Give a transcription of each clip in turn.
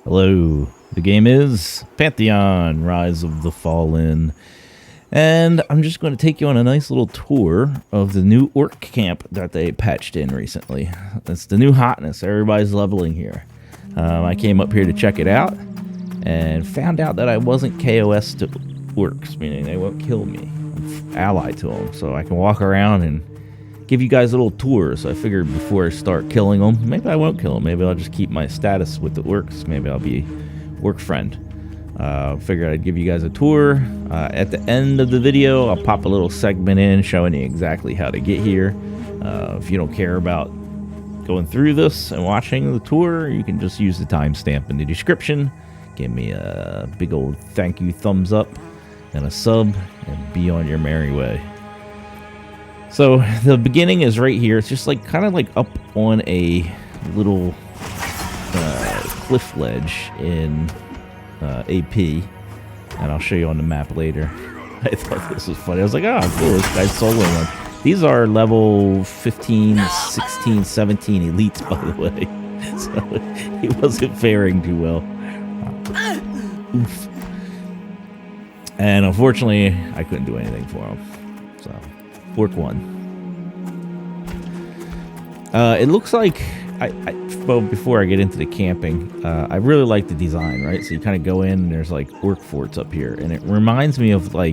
Hello. The game is Pantheon, Rise of the Fallen. And I'm just going to take you on a nice little tour of the new Orc Camp that they patched in recently. It's the new hotness. Everybody's leveling here. I came up here to check it out and found out that I wasn't KOS to orcs, meaning they won't kill me. I'm allied to them, so I can walk around and give you guys a little tour. So I figured before I start killing them, maybe I won't kill them. Maybe I'll just keep my status with the orcs. Maybe I'll be orc friend. Figured I'd give you guys a tour. At the end of the video, I'll pop a little segment in showing you exactly how to get here. If you don't care about going through this and watching the tour, you can just use the timestamp in the description. Give me a big old thank you thumbs up and a sub, and be on your merry way. So the beginning is right here. It's just like kind of like up on a little cliff ledge in AP, and I'll show you on the map later. I thought this was funny. I was like, oh, cool, this guy's soloing one. These are level 15, 16, 17 elites, by the way. So he wasn't faring too well. Oof. And unfortunately, I couldn't do anything for him. So, Orc 1. It looks like, well, before I get into the camping, I really like the design, right? So you kind of go in and there's like orc forts up here, and it reminds me of what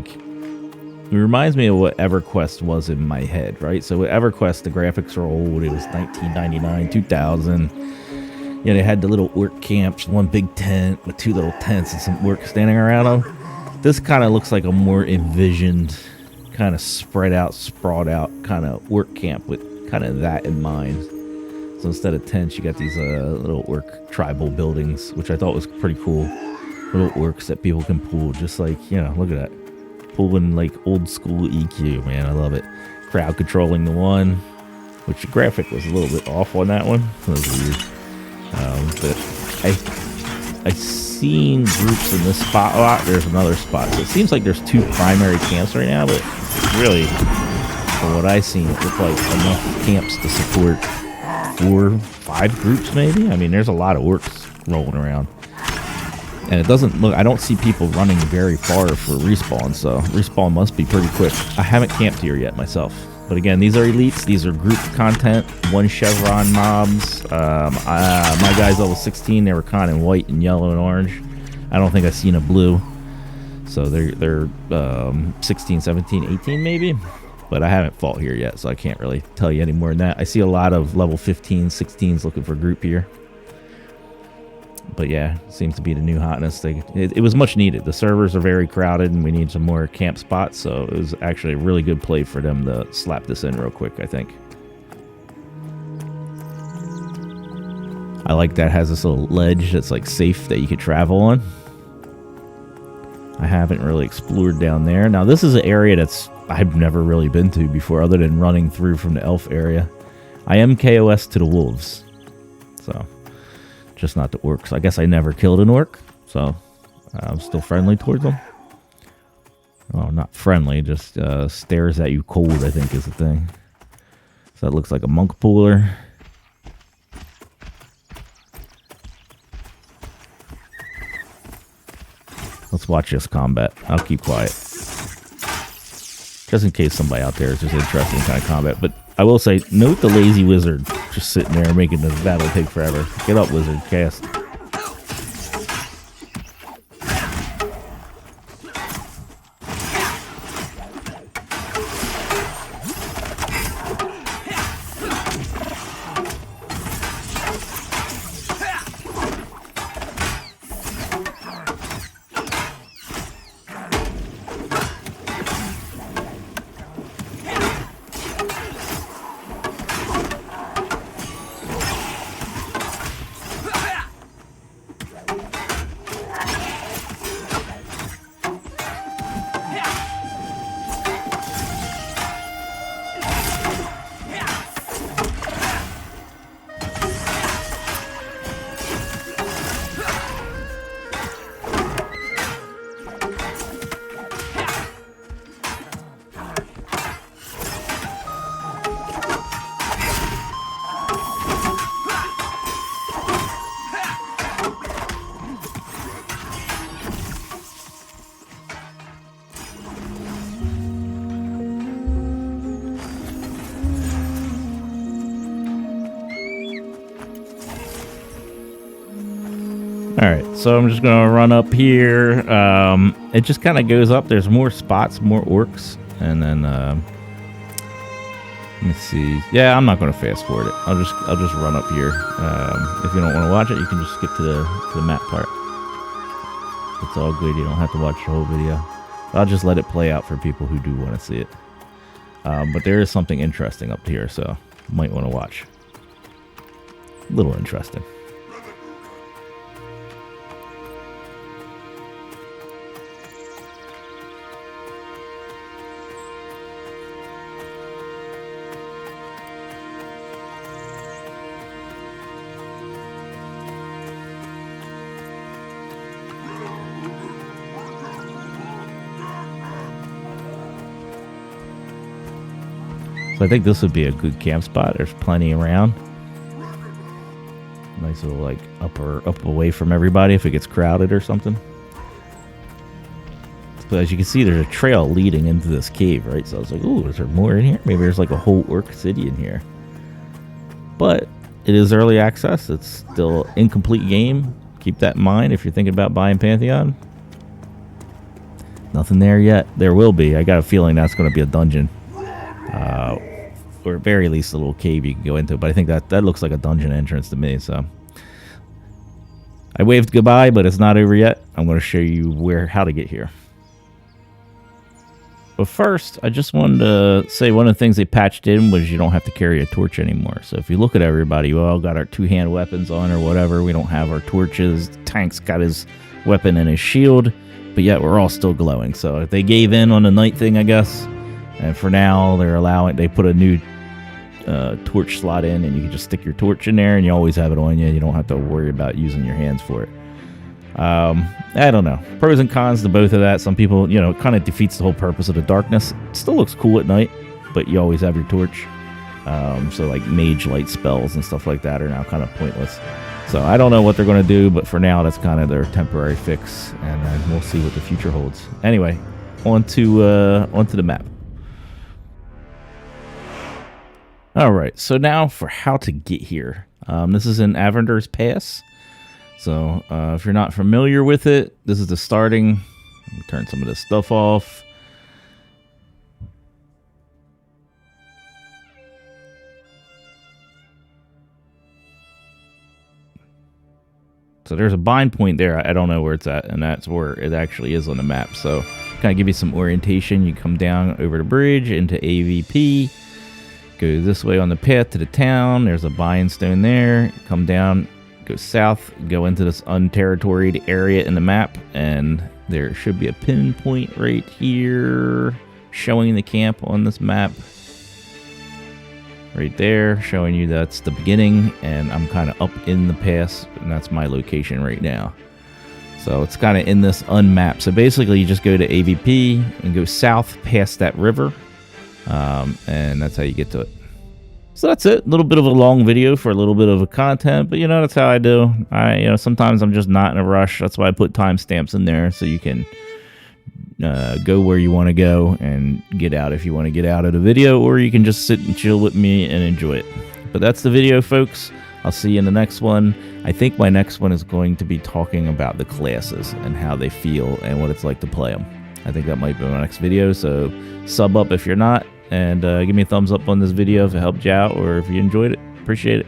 EverQuest was in my head, right? So with EverQuest, the graphics are old. It was 1999, 2000. You know, they had the little orc camps, one big tent with two little tents and some orcs standing around them. This kind of looks like a more envisioned, kind of spread out, sprawled out kind of orc camp with kind of that in mind. So instead of tents, you got these little orc tribal buildings, which I thought was pretty cool. Little orcs that people can pull, just like, you know, look at that. Pulling like old school EQ, man, I love it. Crowd controlling the one, which the graphic was a little bit off on that one. That was weird. But I seen groups in this spot a lot. There's another spot. So it seems like there's two primary camps right now, but really, from what I've seen, it looked like enough camps to support 4, 5 groups maybe. I mean, there's a lot of orcs rolling around. And it doesn't look, I don't see people running very far for respawn, so respawn must be pretty quick. I haven't camped here yet myself. But again, these are elites, these are group content, 1 chevron mobs. My guy's level 16, they were kind of white and yellow and orange. I don't think I've seen a blue. So they're 16, 17, 18 maybe. But I haven't fought here yet, so I can't really tell you any more than that. I see a lot of level 15, 16s looking for group here. But yeah, seems to be the new hotness. It was much needed. The servers are very crowded, and we need some more camp spots. So it was actually a really good play for them to slap this in real quick, I think. I like that it has this little ledge that's like safe that you could travel on. I haven't really explored down there. Now this is an area that's I've never really been to before, other than running through from the elf area. I am KOS to the wolves, so just not the orcs. I guess I never killed an orc, so I'm still friendly towards them. Oh, not friendly, just stares at you cold, I think is the thing. So that looks like a monk pooler. Let's watch this combat. I'll keep quiet, just in case somebody out there is just interested in kind of combat. But I will say, note the lazy wizard just sitting there making this battle take forever. Get up, wizard. Cast. Alright, so I'm just going to run up here. It just kind of goes up. There's more spots, more orcs. And then, let me see. Yeah, I'm not going to fast forward it. I'll just run up here. If you don't want to watch it, you can just skip to the map part. It's all good. You don't have to watch the whole video. I'll just let it play out for people who do want to see it. But there is something interesting up here, so you might want to watch. A little interesting. So I think this would be a good camp spot. There's plenty around. Nice little like up away from everybody if it gets crowded or something. But as you can see, there's a trail leading into this cave, right? So I was like, ooh, is there more in here? Maybe there's like a whole orc city in here. But it is early access. It's still an incomplete game. Keep that in mind if you're thinking about buying Pantheon. Nothing there yet. There will be. I got a feeling that's going to be a dungeon. Or at very least a little cave you can go into. But I think that looks like a dungeon entrance to me. So I waved goodbye, but it's not over yet. I'm going to show you how to get here. But first, I just wanted to say one of the things they patched in was you don't have to carry a torch anymore. So if you look at everybody, we all got our two-hand weapons on or whatever. We don't have our torches. Tank's got his weapon and his shield, but yet we're all still glowing. So if they gave in on the night thing, I guess. And for now, they put a new torch slot in, and you can just stick your torch in there, and you always have it on you. You don't have to worry about using your hands for it. I don't know. Pros and cons to both of that. Some people, it kind of defeats the whole purpose of the darkness. It still looks cool at night, but you always have your torch. So like mage light spells and stuff like that are now kind of pointless. So I don't know what they're going to do, but for now, that's kind of their temporary fix, and then we'll see what the future holds. Anyway, onto the map. All right, so now for how to get here. This is in Avender's Pass. So if you're not familiar with it, this is the starting. Let me turn some of this stuff off. So there's a bind point there. I don't know where it's at, and that's where it actually is on the map. So kind of give you some orientation. You come down over the bridge into AVP. Go this way on the path to the town. There's a bind stone there. Come down, go south, go into this unterritoried area in the map, and there should be a pinpoint right here showing the camp on this map. Right there, showing you that's the beginning, and I'm kind of up in the pass, and that's my location right now. So it's kind of in this unmapped. So basically, you just go to AVP and go south past that river. And that's how you get to it. So that's it. A little bit of a long video for a little bit of a content, but that's how I do. Sometimes I'm just not in a rush. That's why I put timestamps in there so you can go where you want to go and get out if you want to get out of the video, or you can just sit and chill with me and enjoy it. But that's the video, folks. I'll see you in the next one. I think my next one is going to be talking about the classes and how they feel and what it's like to play them. I think that might be my next video, so sub up if you're not. And give me a thumbs up on this video if it helped you out or if you enjoyed it. Appreciate it.